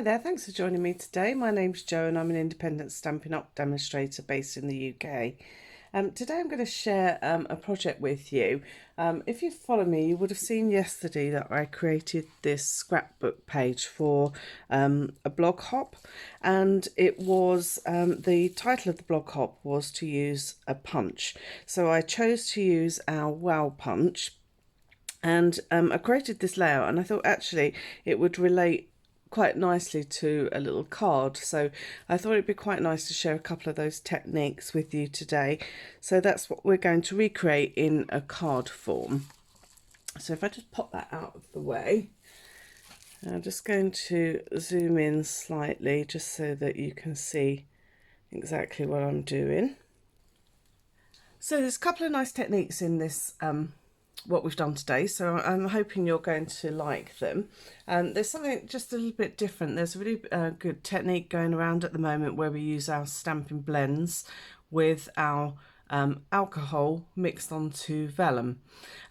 there, thanks for joining me today. My name's Jo and I'm an independent Stampin' Up demonstrator based in the UK. Today I'm going to share a project with you. If you follow me, you would have seen yesterday that I created this scrapbook page for a blog hop, and it was the title of the blog hop was to use a punch. So I chose to use our wow punch, and I created this layout, and I thought actually it would relate quite nicely to a little card, so I thought it'd be quite nice to share a couple of those techniques with you today. So that's what we're going to recreate in a card form. So if I just pop that out of the way, I'm just going to zoom in slightly just so that you can see exactly what I'm doing. So there's a couple of nice techniques in this what we've done today, so I'm hoping you're going to like them. There's something just a little bit different. There's a really good technique going around at the moment where we use our stamping blends with our alcohol mixed onto vellum,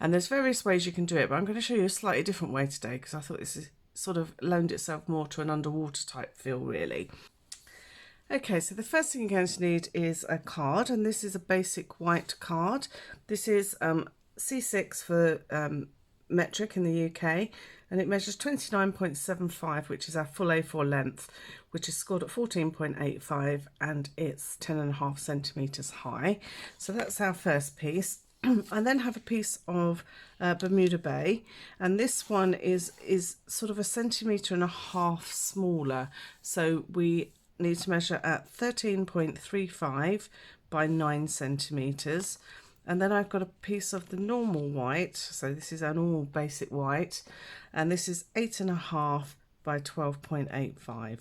and there's various ways you can do it, but I'm going to show you a slightly different way today because I thought this is sort of loaned itself more to an underwater type feel really. Okay, so the first thing you're going to need is a card, and this is a basic white card. This is C6 for metric in the UK, and it measures 29.75, which is our full A4 length, which is scored at 14.85, and it's 10.5 centimeters high. So that's our first piece. I then have a piece of Bermuda Bay, and this one is sort of 1.5 centimeters smaller. So we need to measure at 13.35 by 9 centimeters. And then I've got a piece of the normal white, so this is our normal basic white, and this is 8.5 by 12.85.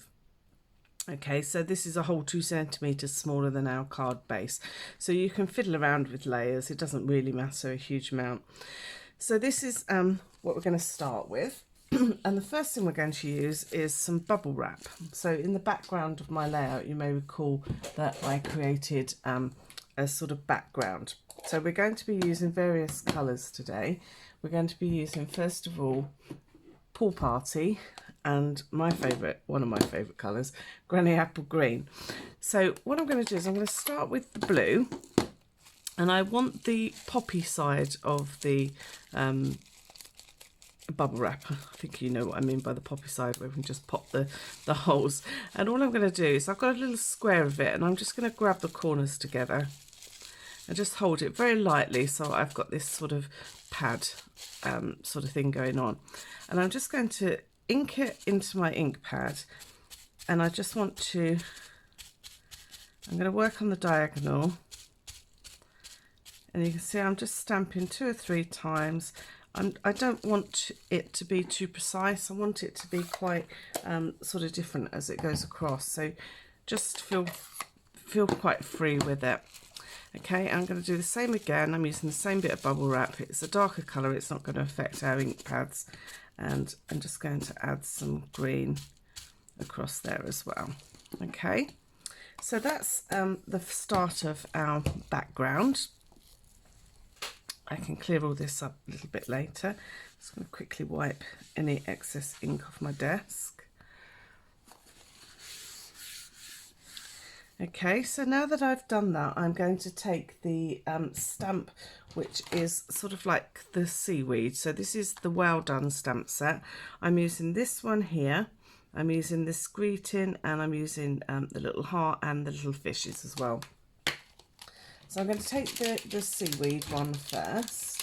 Okay, so this is a whole 2 centimeters smaller than our card base. So you can fiddle around with layers, it doesn't really matter a huge amount. So this is what we're going to start with. And the first thing we're going to use is some bubble wrap. So in the background of my layout, you may recall that I created a sort of background. So we're going to be using various colours today. We're going to be using, first of all, Pool Party, and my favourite, one of my favourite colours, Granny Apple Green. So what I'm going to do is I'm going to start with the blue, and I want the poppy side of the bubble wrap. I think you know what I mean by the poppy side, where we can just pop the holes. And all I'm going to do is I've got a little square of it, and I'm just going to grab the corners together and just hold it very lightly, so I've got this sort of pad sort of thing going on. And I'm just going to ink it into my ink pad, and I just want to, I'm going to work on the diagonal, and you can see I'm just stamping 2 or 3 times. I don't want it to be too precise. I want it to be quite sort of different as it goes across, so just feel quite free with it. Okay, I'm going to do the same again. I'm using the same bit of bubble wrap. It's a darker colour, it's not going to affect our ink pads, and I'm just going to add some green across there as well. Okay, so that's the start of our background. I can clear all this up a little bit later. Just going to quickly wipe any excess ink off my desk. Okay, so now that I've done that, I'm going to take the stamp, which is sort of like the seaweed. So this is the Well Done stamp set. I'm using this one here. I'm using this greeting, and I'm using the little heart and the little fishes as well. So I'm going to take the seaweed one first.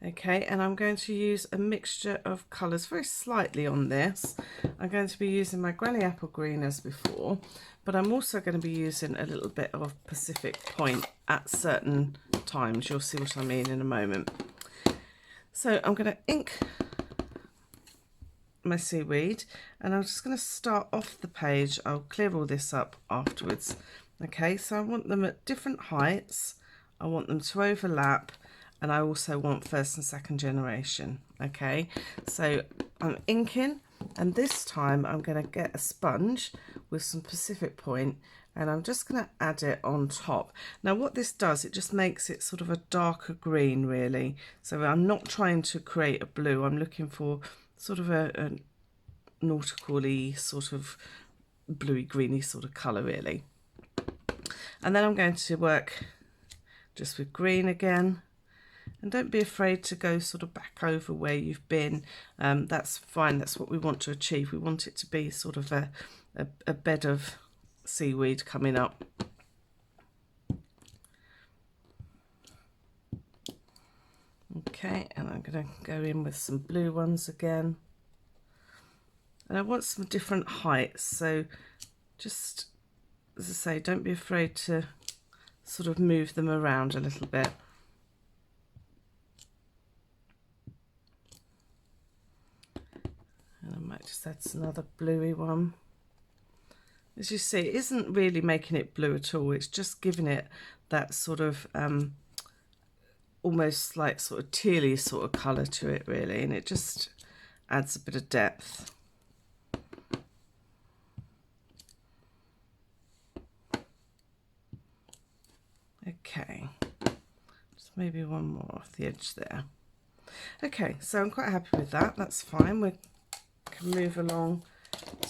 Okay, and I'm going to use a mixture of colours very slightly on this. I'm going to be using my Granny Apple Green as before, but I'm also going to be using a little bit of Pacific Point at certain times. You'll see what I mean in a moment. So I'm going to ink my seaweed, and I'm just going to start off the page. I'll clear all this up afterwards. Okay, so I want them at different heights. I want them to overlap, and I also want first and second generation. Okay, so I'm inking, And this time I'm going to get a sponge with some Pacific Point, and I'm just going to add it on top. Now what this does, it just makes it sort of a darker green really. So I'm not trying to create a blue, I'm looking for sort of a nautical-y sort of bluey greeny sort of colour really. And then I'm going to work just with green again. And don't be afraid to go sort of back over where you've been. That's fine, that's what we want to achieve. We want it to be sort of a bed of seaweed coming up. Okay, and I'm going to go in with some blue ones again. And I want some different heights, so just, as I say, don't be afraid to sort of move them around a little bit. And I might just add another bluey one. As you see, it isn't really making it blue at all, it's just giving it that sort of almost like sort of tealy sort of colour to it really, and it just adds a bit of depth. Okay, just maybe one more off the edge there. Okay, so I'm quite happy with that, that's fine. We can move along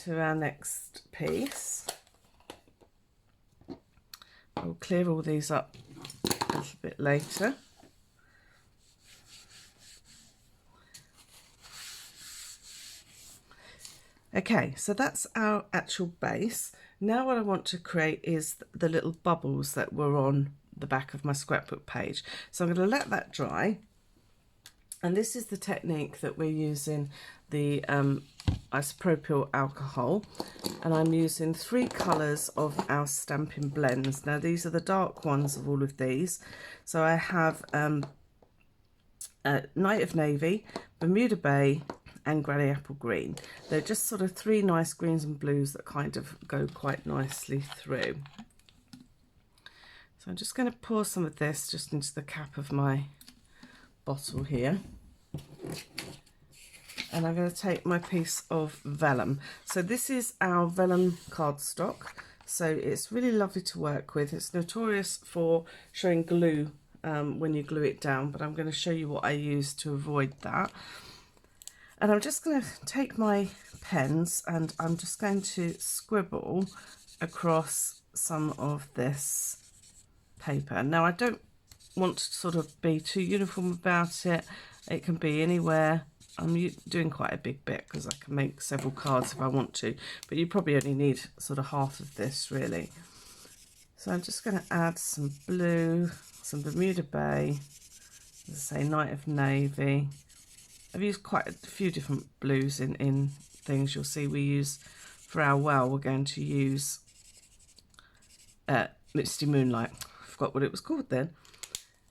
to our next piece. We'll clear all these up a little bit later. Okay, so that's our actual base. Now what I want to create is the little bubbles that were on the back of my scrapbook page. So I'm going to let that dry. And this is the technique that we're using, the isopropyl alcohol. And I'm using 3 colours of our stamping blends. Now these are the dark ones of all of these. So I have Night of Navy, Bermuda Bay, and Granny Apple Green. They're just sort of 3 nice greens and blues that kind of go quite nicely through. So I'm just going to pour some of this just into the cap of my bottle here. And I'm going to take my piece of vellum. So this is our vellum cardstock. So it's really lovely to work with. It's notorious for showing glue when you glue it down, but I'm going to show you what I use to avoid that. And I'm just going to take my pens and I'm just going to scribble across some of this paper. Now I don't want to sort of be too uniform about it. It can be anywhere. I'm doing quite a big bit because I can make several cards if I want to, but you probably only need sort of half of this really. So I'm just going to add some blue, some Bermuda Bay, as I say, Night of Navy. I've used quite a few different blues in things. You'll see we use, for our well, we're going to use Misty Moonlight. I forgot what it was called then.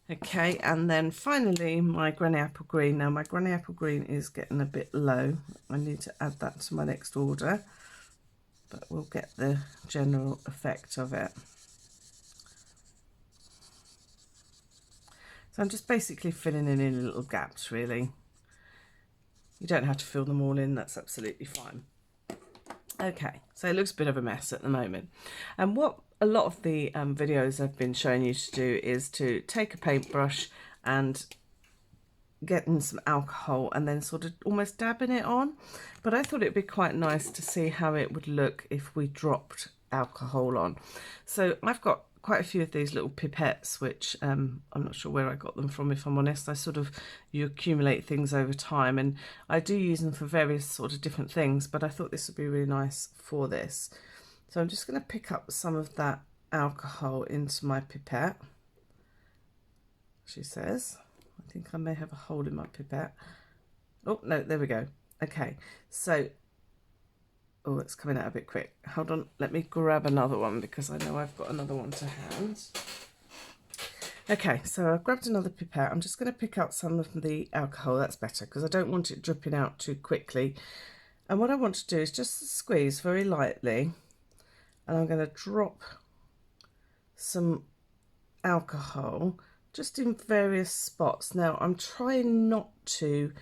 Okay, and then finally my Granny Apple Green. Now my Granny Apple Green is getting a bit low. I need to add that to my next order, but we'll get the general effect of it. So I'm just basically filling in little gaps really. You don't have to fill them all in, that's absolutely fine. Okay, so it looks a bit of a mess at the moment. And what a lot of the videos I've been showing you to do is to take a paintbrush and get in some alcohol and then sort of almost dabbing it on. But I thought it'd be quite nice to see how it would look if we dropped alcohol on. So I've got quite a few of these little pipettes, which I'm not sure where I got them from, if I'm honest. You accumulate things over time, and I do use them for various sort of different things, but I thought this would be really nice for this. So I'm just going to pick up some of that alcohol into my pipette, she says. I think I may have a hole in my pipette. Oh, no, there we go. Okay, so, oh, it's coming out a bit quick. Hold on, let me grab another one because I know I've got another one to hand. Okay, so I've grabbed another pipette. I'm just going to pick out some of the alcohol. That's better because I don't want it dripping out too quickly. And what I want to do is just squeeze very lightly, and I'm going to drop some alcohol just in various spots. Now I'm trying not to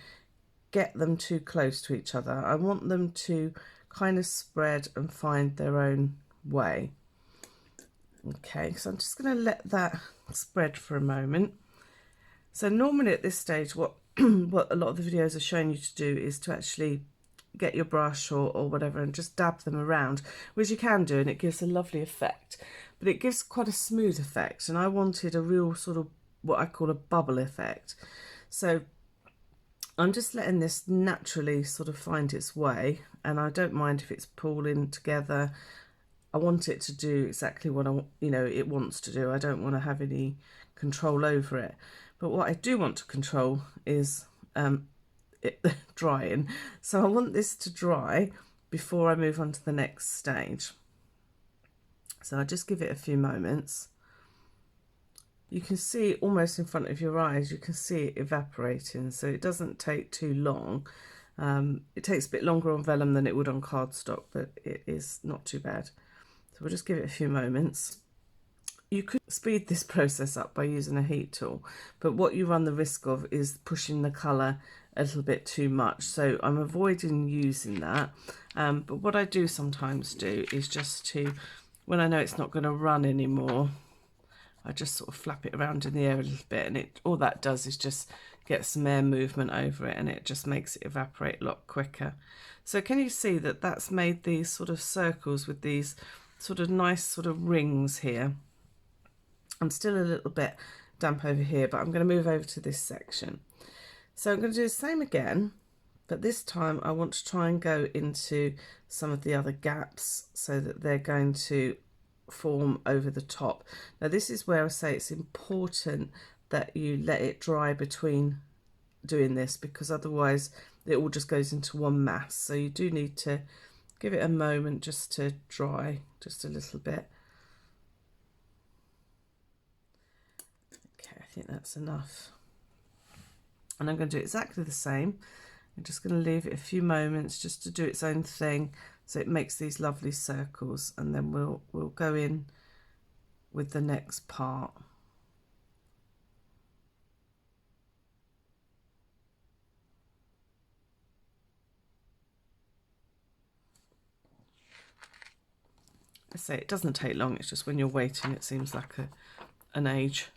get them too close to each other. I want them to kind of spread and find their own way. Okay, so I'm just going to let that spread for a moment. So normally at this stage, what what a lot of the videos are showing you to do is to actually get your brush or whatever and just dab them around, which you can do, and it gives a lovely effect, but it gives quite a smooth effect, and I wanted a real sort of what I call a bubble effect. So I'm just letting this naturally sort of find its way, and I don't mind if it's pulling together. I want it to do exactly what it wants to do. I don't want to have any control over it. But what I do want to control is it drying. So I want this to dry before I move on to the next stage. So I just give it a few moments. You can see almost in front of your eyes, you can see it evaporating, so it doesn't take too long. It takes a bit longer on vellum than it would on cardstock, but it is not too bad. So we'll just give it a few moments. You could speed this process up by using a heat tool, but what you run the risk of is pushing the colour a little bit too much. So I'm avoiding using that. But what I do sometimes do is just to, when I know it's not going to run anymore, I just sort of flap it around in the air a little bit, and all that does is just get some air movement over it, and it just makes it evaporate a lot quicker. So can you see that that's made these sort of circles with these sort of nice sort of rings here? I'm still a little bit damp over here, but I'm going to move over to this section. So I'm going to do the same again, but this time I want to try and go into some of the other gaps so that they're going to form over the top. Now this is where I say it's important that you let it dry between doing this, because otherwise it all just goes into one mass. So you do need to give it a moment just to dry just a little bit. Okay, I think that's enough. And I'm going to do exactly the same. I'm just going to leave it a few moments just to do its own thing, so it makes these lovely circles, and then we'll go in with the next part. I say it doesn't take long, it's just when you're waiting it seems like an age.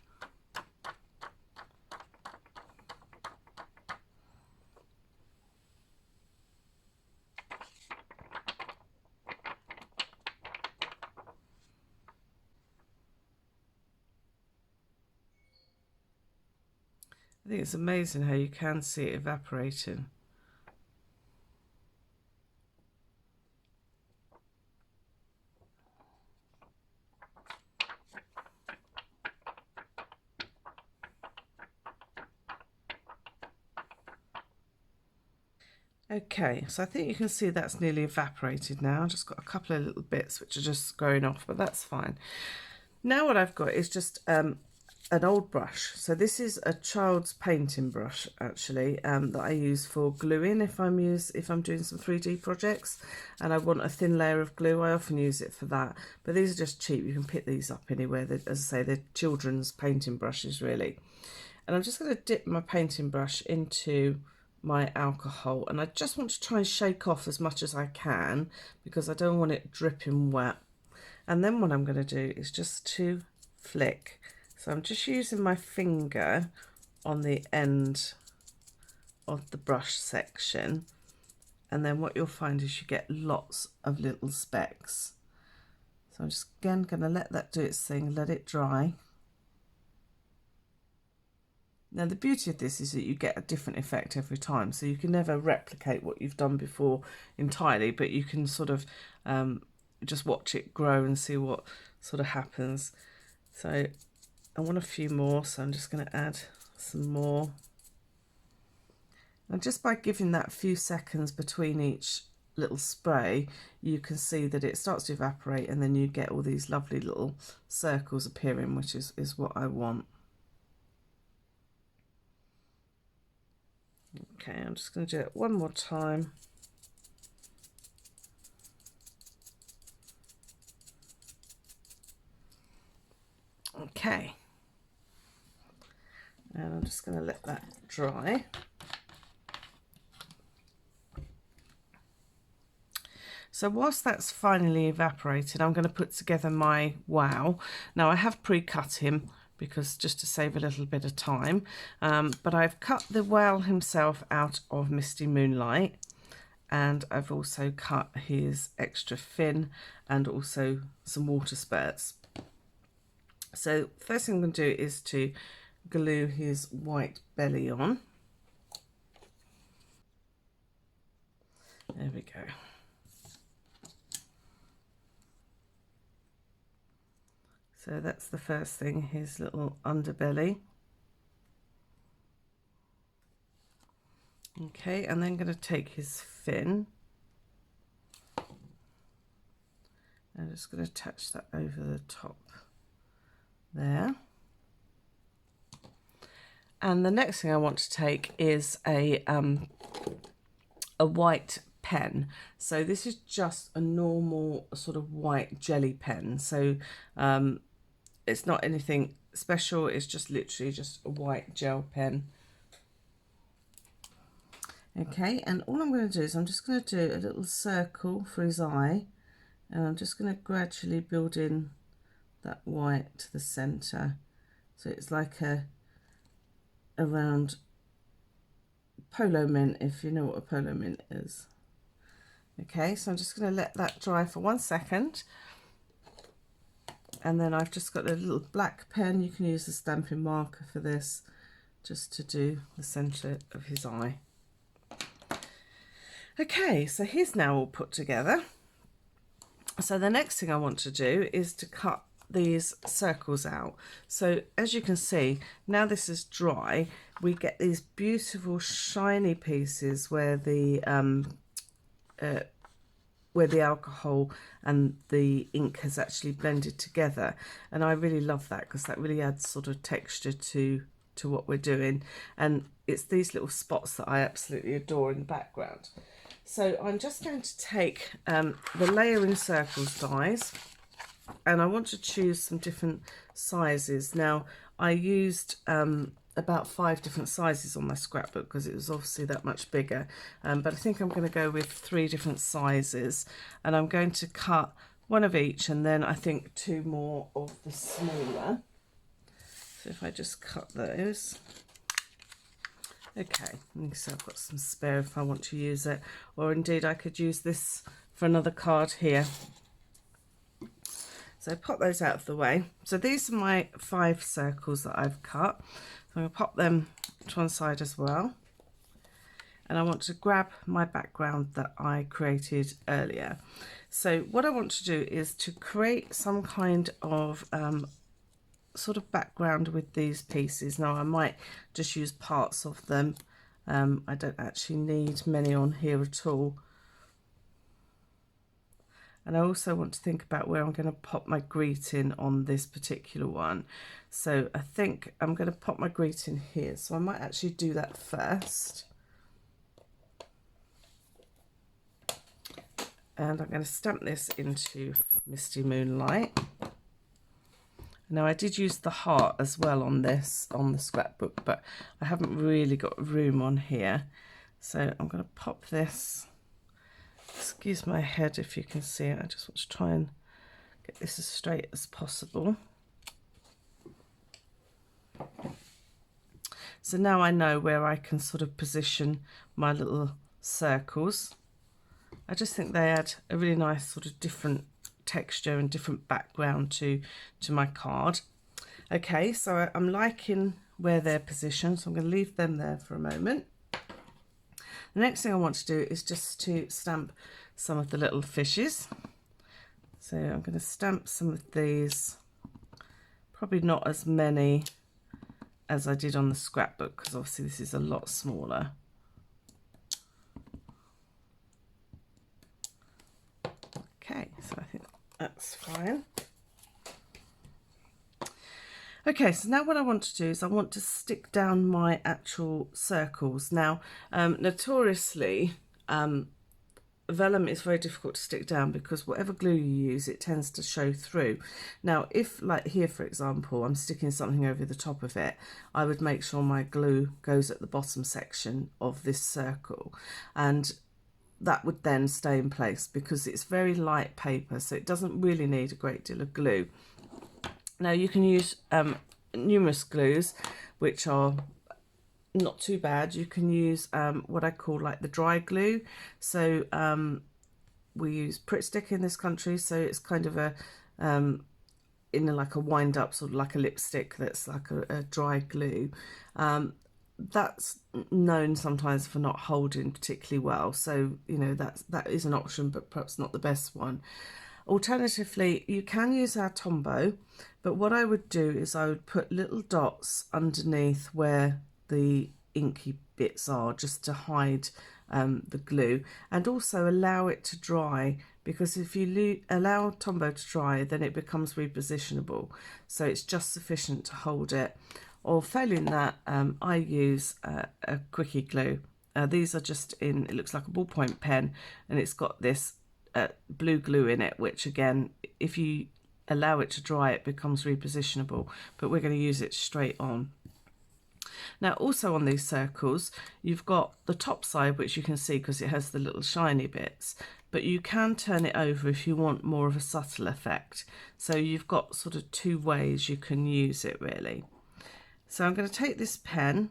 I think it's amazing how you can see it evaporating. Okay, so I think you can see that's nearly evaporated now. I've just got a couple of little bits which are just growing off, but that's fine. Now what I've got is just an old brush. So this is a child's painting brush actually, that I use for gluing if I'm doing some 3D projects and I want a thin layer of glue. I often use it for that, but these are just cheap. You can pick these up anywhere. As I say, they're children's painting brushes really. And I'm just going to dip my painting brush into my alcohol, and I just want to try and shake off as much as I can because I don't want it dripping wet. And then what I'm going to do is just to flick. So I'm just using my finger on the end of the brush section, and then what you'll find is you get lots of little specks. So I'm just again going to let that do its thing, let it dry. Now the beauty of this is that you get a different effect every time, so you can never replicate what you've done before entirely, but you can sort of just watch it grow and see what sort of happens. So I want a few more, so I'm just going to add some more. And just by giving that few seconds between each little spray, you can see that it starts to evaporate, and then you get all these lovely little circles appearing, which is what I want. Okay, I'm just going to do it one more time. Okay, and I'm just going to let that dry. So whilst that's finally evaporated, I'm going to put together my wow. Now I have pre-cut him because just to save a little bit of time, but I've cut the wow himself out of Misty Moonlight, and I've also cut his extra fin and also some water spurts. So first thing I'm going to do is to glue his white belly on. There we go. So that's the first thing, his little underbelly. Okay, and then I'm going to take his fin. I'm just going to attach that over the top there. And the next thing I want to take is a white pen. So this is just a normal sort of white jelly pen. So it's not anything special, it's just literally just a white gel pen. Okay, and all I'm going to do is I'm just going to do a little circle for his eye, and I'm just going to gradually build in that white to the center, so it's like a round polo mint, if you know what a polo mint is. Okay, so I'm just going to let that dry for 1 second, and then I've just got a little black pen. You can use the stamping marker for this, just to do the center of his eye. Okay, so he's now all put together. So the next thing I want to do is to cut these circles out. So as you can see, now this is dry, we get these beautiful shiny pieces where the alcohol and the ink has actually blended together, and I really love that because that really adds sort of texture to what we're doing, and it's these little spots that I absolutely adore in the background. So I'm just going to take the layering circles dies, and I want to choose some different sizes. Now I used about 5 different sizes on my scrapbook because it was obviously that much bigger, but I think I'm going to go with 3 different sizes, and I'm going to cut 1 of each, and then I think 2 more of the smaller. So if I just cut those. Okay, so I've got some spare if I want to use it, or indeed I could use this for another card here. So pop those out of the way. So these are my 5 circles that I've cut. So I'm going to pop them to one side as well. And I want to grab my background that I created earlier. So what I want to do is to create some kind of sort of background with these pieces. Now I might just use parts of them. I don't actually need many on here at all. And I also want to think about where I'm going to pop my greeting on this particular one. So I think I'm going to pop my greeting here. So I might actually do that first. And I'm going to stamp this into Misty Moonlight. Now I did use the heart as well on this, on the scrapbook, but I haven't really got room on here. So I'm going to pop this. Excuse my head if you can see it. I just want to try and get this as straight as possible. So now I know where I can sort of position my little circles. I just think they add a really nice sort of different texture and different background to my card. Okay, so I'm liking where they're positioned, so I'm going to leave them there for a moment. The next thing I want to do is just to stamp some of the little fishes. So I'm going to stamp some of these, probably not as many as I did on the scrapbook because obviously this is a lot smaller. Okay, so I think that's fine. Okay, so now what I want to do is I want to stick down my actual circles. Now, notoriously, vellum is very difficult to stick down because whatever glue you use, it tends to show through. Now, if, like here, for example, I'm sticking something over the top of it, I would make sure my glue goes at the bottom section of this circle. And that would then stay in place because it's very light paper, so it doesn't really need a great deal of glue. Now you can use numerous glues which are not too bad. You can use what I call like the dry glue. So we use Pritt Stick in this country, so it's kind of a like a wind up, sort of like a lipstick that's like a dry glue. That's known sometimes for not holding particularly well, so you know that is an option, but perhaps not the best one. Alternatively, you can use our Tombow, but what I would do is I would put little dots underneath where the inky bits are, just to hide the glue, and also allow it to dry, because if you allow Tombow to dry, then it becomes repositionable, so it's just sufficient to hold it. Or failing that, I use a quickie glue. These are just in, it looks like a ballpoint pen, and it's got this blue glue in it, which again, if you allow it to dry, it becomes repositionable, but we're going to use it straight on. Now also on these circles, you've got the top side, which you can see because it has the little shiny bits, but you can turn it over if you want more of a subtle effect. So you've got sort of two ways you can use it really. So I'm going to take this pen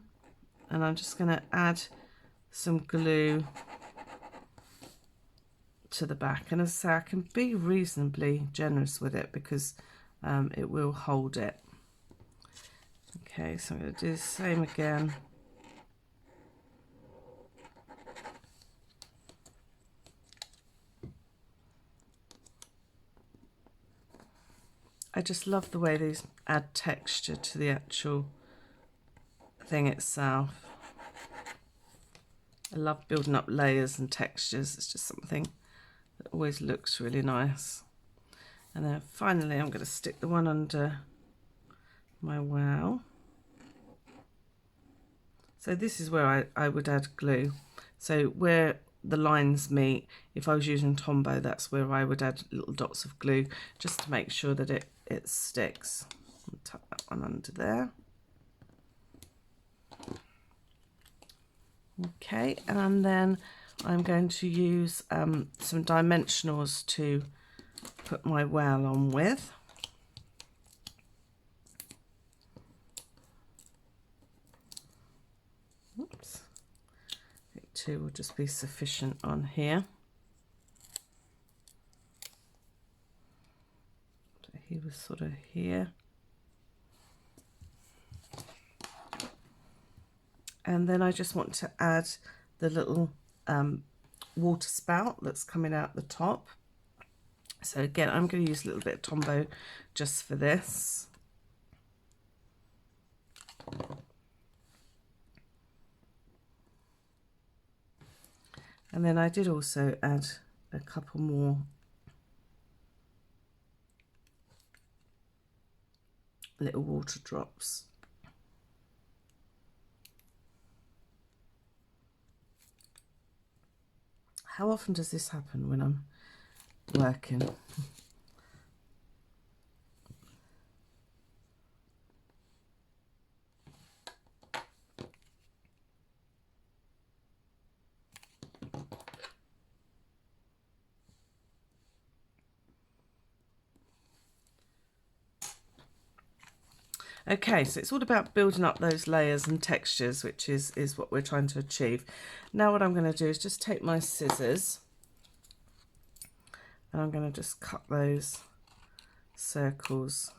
and I'm just going to add some glue to the back, and as I say, I can be reasonably generous with it because it will hold it. Okay, so I'm going to do the same again. I just love the way these add texture to the actual thing itself. I love building up layers and textures. It's just something that always looks really nice. And then finally I'm going to stick the one under my wow. So this is where I would add glue. So where the lines meet, if I was using Tombow, that's where I would add little dots of glue just to make sure that it sticks. I'll tuck that one under there. Okay, and then I'm going to use some dimensionals to put my well on with. Oops. I think 2 will just be sufficient on here. So he was sort of here. And then I just want to add the little water spout that's coming out the top. So again, I'm going to use a little bit of Tombow just for this. And then I did also add a couple more little water drops. How often does this happen when I'm working? Okay, so it's all about building up those layers and textures, which is what we're trying to achieve. Now what I'm going to do is just take my scissors and I'm going to just cut those circles.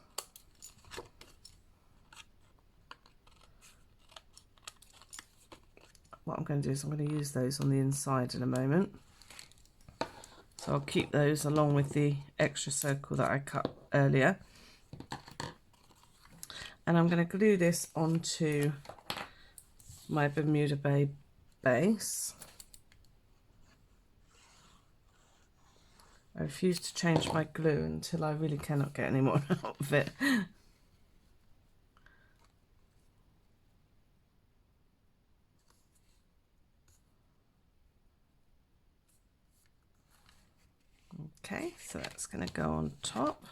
What I'm going to do is I'm going to use those on the inside in a moment. So I'll keep those along with the extra circle that I cut earlier. And I'm going to glue this onto my Bermuda Bay base. I refuse to change my glue until I really cannot get any more out of it. Okay, so that's going to go on top.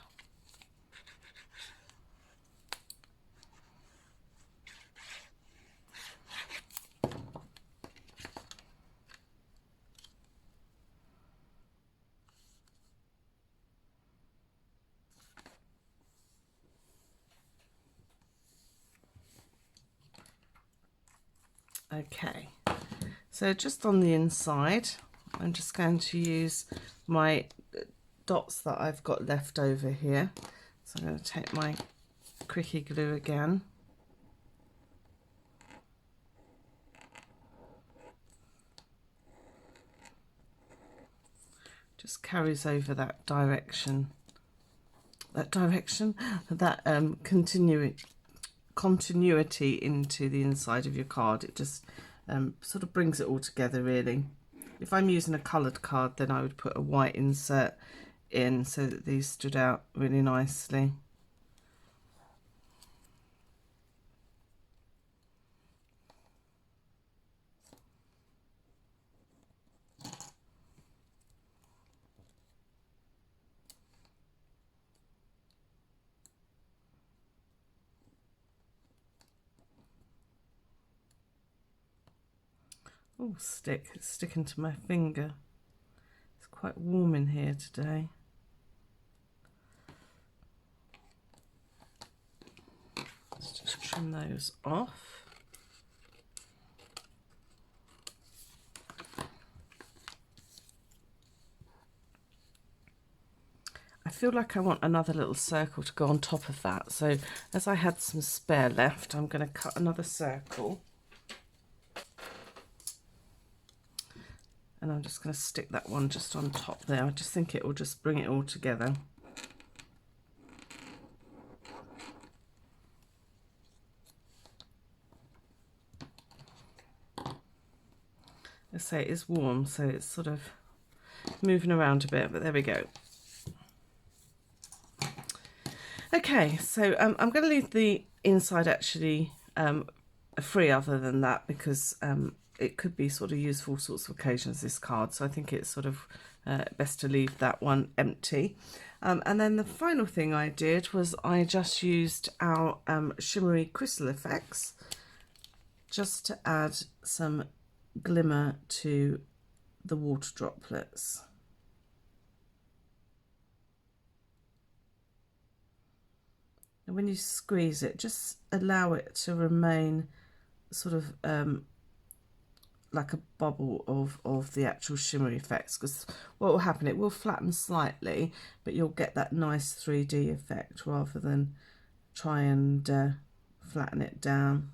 Okay, so just on the inside, I'm just going to use my dots that I've got left over here. So I'm going to take my Quickie glue again. Just carries over that direction, that continuity into the inside of your card. It just sort of brings it all together, really. If I'm using a coloured card, then I would put a white insert in so that these stood out really nicely. Oh, it's sticking to my finger. It's quite warm in here today. Let's just trim those off. I feel like I want another little circle to go on top of that, so as I had some spare left, I'm going to cut another circle. And I'm just going to stick that one just on top there. I just think it will just bring it all together. I say it is warm, so it's sort of moving around a bit, but there we go. Okay, so I'm going to leave the inside actually free other than that, because it could be sort of used for all sorts of occasions, this card, so I think it's sort of best to leave that one empty. And then the final thing I did was I just used our shimmery crystal effects just to add some glimmer to the water droplets. And when you squeeze it, just allow it to remain sort of like a bubble of the actual shimmery effects, because what will happen, it will flatten slightly, but you'll get that nice 3D effect rather than try and flatten it down.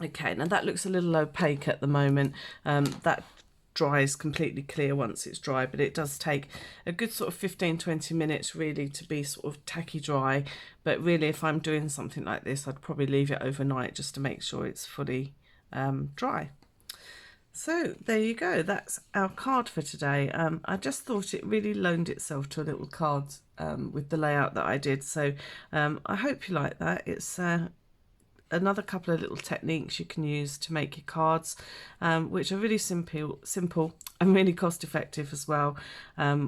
Okay, now that looks a little opaque at the moment. That dries completely clear once it's dry, but it does take a good sort of 15-20 minutes really to be sort of tacky dry. But really, if I'm doing something like this, I'd probably leave it overnight just to make sure it's fully dry. So there you go, that's our card for today. I just thought it really loaned itself to a little card with the layout that I did, so I hope you like that. It's another couple of little techniques you can use to make your cards, which are really simple and really cost effective as well.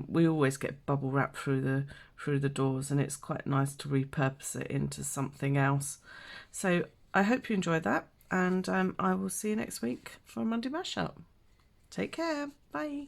We always get bubble wrap through the doors, and it's quite nice to repurpose it into something else. So I hope you enjoyed that, and I will see you next week for a Monday Mashup. Take care, bye.